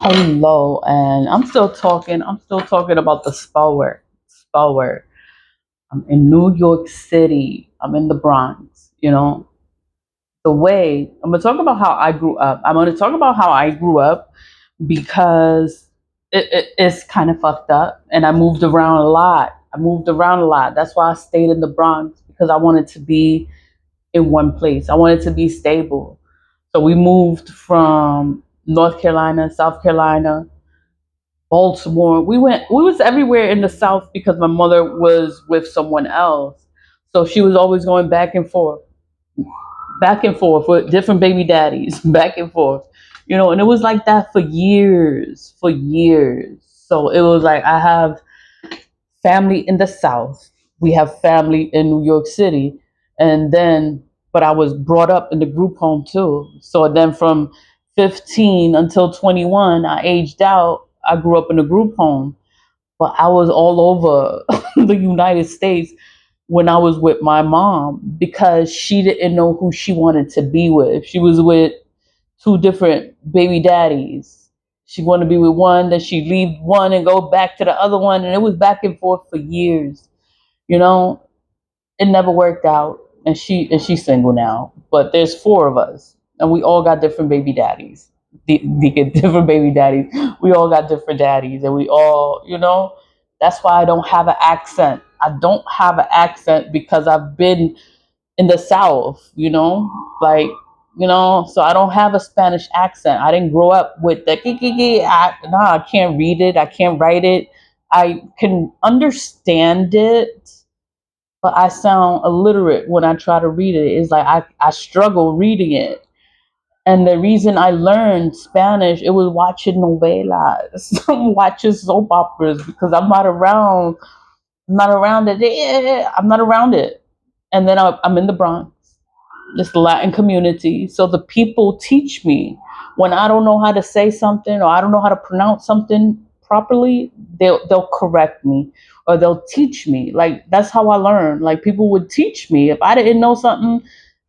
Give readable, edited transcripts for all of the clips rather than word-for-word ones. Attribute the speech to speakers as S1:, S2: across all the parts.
S1: Hello, and I'm still talking. I'm still talking about the spell word. Spell word. I'm in New York City. I'm in the Bronx. The way I'm gonna talk about how I grew up. I'm gonna talk about how I grew up because it's kind of fucked up, and I moved around a lot. I moved around a lot. That's why I stayed in the Bronx because I wanted to be in one place. I wanted to be stable. So we moved from North Carolina, South Carolina, Baltimore. We was everywhere in the South because my mother was with someone else. So she was always going back and forth with different baby daddies, back and forth. And it was like that for years. So it was like I have family in the South. We have family in New York City. And then, but I was brought up in the group home too. So then from 15 until 21, I aged out. I grew up in a group home, but I was all over the United States when I was with my mom because she didn't know who she wanted to be with. She was with two different baby daddies. She wanted to be with one, then she'd leave one and go back to the other one, and it was back and forth for years. You know, it never worked out, and she's single now. But there's four of us, and we all got different baby daddies. They get different baby daddies. We all got different daddies, and we all, that's why I don't have an accent. I don't have an accent because I've been in the South, like, so I don't have a Spanish accent. I didn't grow up with the kiki. I can't read it. I can't write it. I can understand it, but I sound illiterate when I try to read it. It's like I struggle reading it. And the reason I learned Spanish, it was watching novelas, watching soap operas because I'm not around it. I'm not around it. And then I'm in the Bronx. It's the Latin community. So the people teach me when I don't know how to say something or I don't know how to pronounce something properly, they'll correct me or they'll teach me. Like that's how I learn. Like people would teach me. If I didn't know something,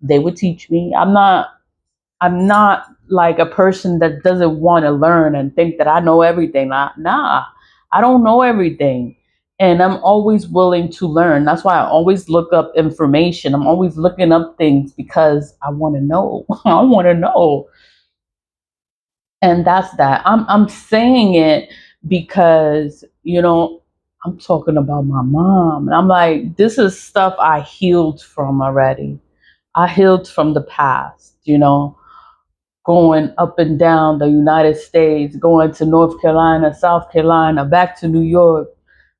S1: they would teach me. I'm not like a person that doesn't want to learn and think that I know everything. Nah, I don't know everything. And I'm always willing to learn. That's why I always look up information. I'm always looking up things because I want to know. I want to know. And that's that. I'm saying it because, I'm talking about my mom. And I'm like, this is stuff I healed from already. I healed from the past, going up and down the United States, going to North Carolina, South Carolina, back to New York.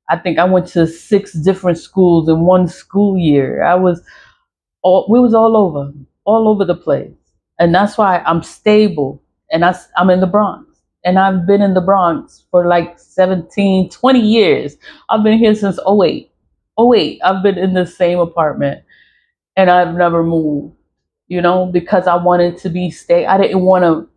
S1: I think I went to 6 different schools in one school year. We was all over the place. And that's why I'm stable and I'm in the Bronx. And I've been in the Bronx for like 17, 20 years. I've been here since '08. '08, I've been in the same apartment and I've never moved, because I wanted to be stay. I didn't want to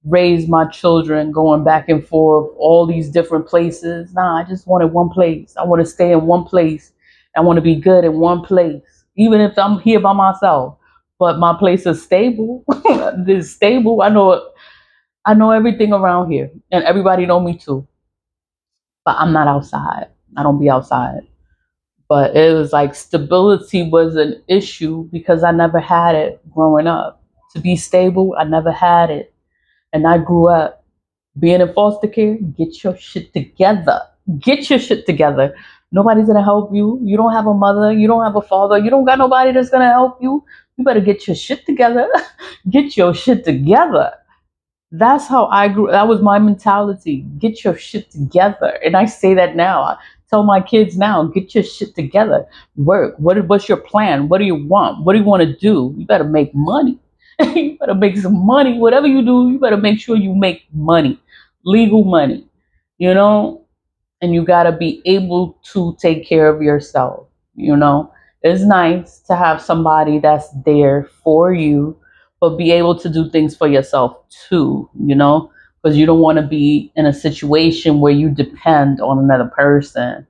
S1: raise my children going back and forth all these different places. Nah, I just wanted one place. I want to stay in one place. I want to be good in one place, even if I'm here by myself. But my place is stable. It's stable. I know everything around here, and everybody know me too. But I'm not outside. I don't be outside. But it was like stability was an issue because I never had it growing up. To be stable, I never had it. And I grew up being in foster care. Get your shit together. Get your shit together. Nobody's gonna help you. You don't have a mother. You don't have a father. You don't got nobody that's gonna help you. You better get your shit together. Get your shit together. That's how I grew. That was my mentality. Get your shit together. And I say that now. I tell my kids now, get your shit together. Work. What's your plan? What do you want? What do you want to do? You better make money. You better make some money. Whatever you do, you better make sure you make money. Legal money. You know? And you gotta be able to take care of yourself. It's nice to have somebody that's there for you, but be able to do things for yourself too, because you don't want to be in a situation where you depend on another person.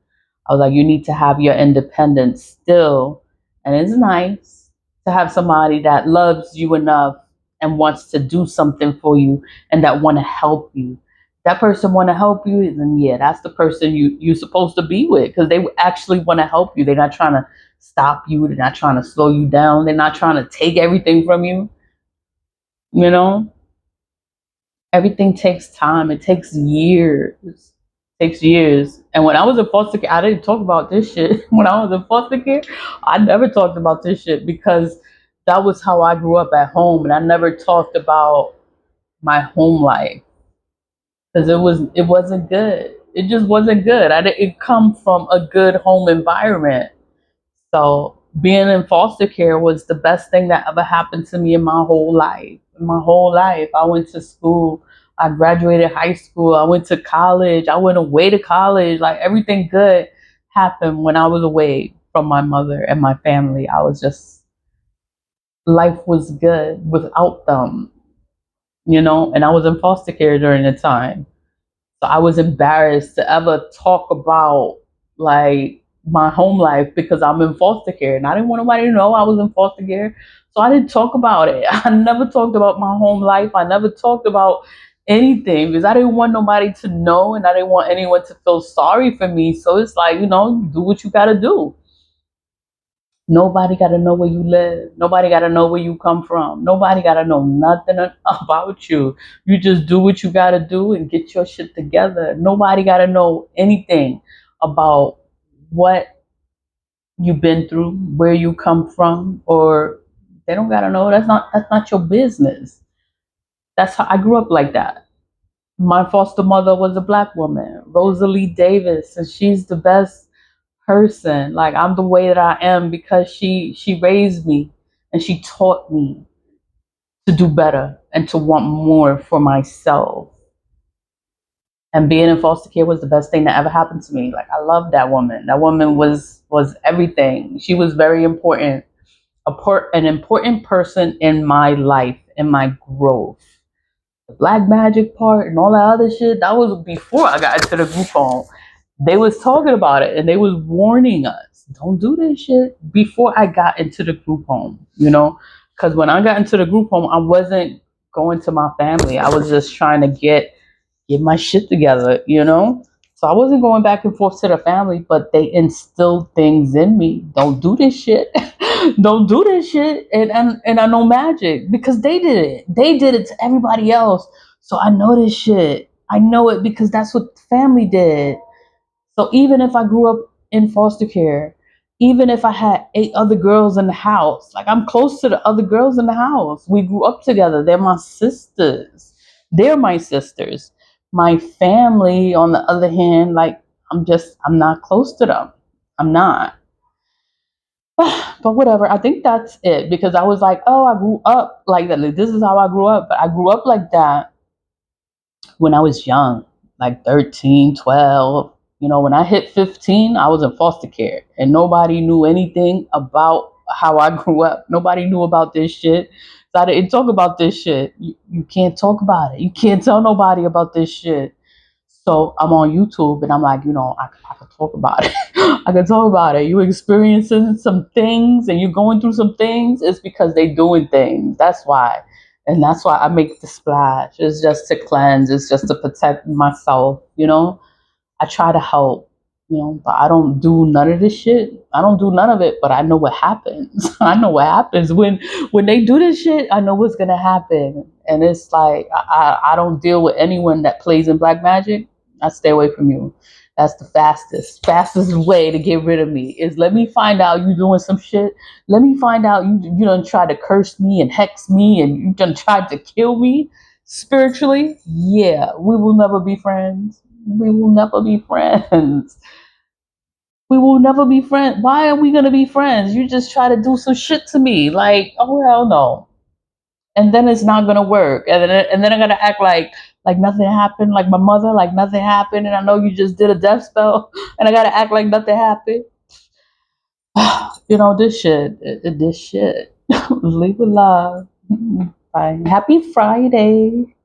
S1: I was like, you need to have your independence still. And it's nice to have somebody that loves you enough and wants to do something for you and that want to help you. that person want to help you, then yeah, that's the person you're supposed to be with, because they actually want to help you. They're not trying to stop you. They're not trying to slow you down. They're not trying to take everything from you. You know, everything takes time. It takes years. It takes years. And when I was in foster care, I didn't talk about this shit. When I was in foster care, I never talked about this shit because that was how I grew up at home, and I never talked about my home life because it wasn't good. It just wasn't good. I didn't come from a good home environment. So being in foster care was the best thing that ever happened to me in my whole life. In my whole life, I went to school. I graduated high school. I went to college. I went away to college. Like everything good happened when I was away from my mother and my family. I was just life was good without them, and I was in foster care during the time. So I was embarrassed to ever talk about like my home life because I'm in foster care and I didn't want nobody to know I was in foster care. So I didn't talk about it. I never talked about my home life. I never talked about anything because I didn't want nobody to know and I didn't want anyone to feel sorry for me. So it's like, do what you gotta do. Nobody got to know where you live. Nobody got to know where you come from. Nobody got to know nothing about you. You just do what you got to do and get your shit together. Nobody got to know anything about what you've been through, where you come from, or they don't got to know. That's not your business. That's how I grew up like that. My foster mother was a black woman, Rosalie Davis, and she's the best person. Like I'm the way that I am because she raised me and she taught me to do better and to want more for myself. And being in foster care was the best thing that ever happened to me. Like I love that woman. That woman was everything. She was very important, an important person in my life, in my growth. The black magic part and all that other shit, that was before I got into the group home. They was talking about it and they was warning us, don't do this shit before I got into the group home. Because when I got into the group home, I wasn't going to my family. I was just trying to get my shit together. So I wasn't going back and forth to the family, but they instilled things in me. Don't do this shit. Don't do this shit. And I know magic because they did it. They did it to everybody else. So I know this shit. I know it because that's what family did. So even if I grew up in foster care, even if I had 8 other girls in the house, like I'm close to the other girls in the house. We grew up together. They're my sisters. They're my sisters. My family, on the other hand, like I'm not close to them. I'm not. But whatever. I think that's it because I was like, oh, I grew up like that. Like, this is how I grew up. But I grew up like that when I was young, like 13, 12. When I hit 15, I was in foster care and nobody knew anything about how I grew up. Nobody knew about this shit. So I didn't talk about this shit. You can't talk about it. You can't tell nobody about this shit. So I'm on YouTube and I'm like, I can talk about it. I can talk about it. You experiencing some things and you're going through some things. It's because they doing things. That's why. And that's why I make the splash. It's just to cleanse. It's just to protect myself. I try to help, but I don't do none of this shit. I don't do none of it, but I know what happens. I know what happens when they do this shit. I know what's gonna happen, and it's like I don't deal with anyone that plays in black magic. I stay away from you. That's the fastest way to get rid of me is let me find out you doing some shit. Let me find out you done try to curse me and hex me and you done tried to kill me spiritually. Yeah, we will never be friends. We will never be friends. We will never be friends. Why are we gonna be friends? You just try to do some shit to me. Like, oh hell no. And then it's not gonna work. And then I'm gonna act like nothing happened, like my mother, like nothing happened, and I know you just did a death spell, and I gotta act like nothing happened. This shit. This shit. Leave it love. Bye. Happy Friday.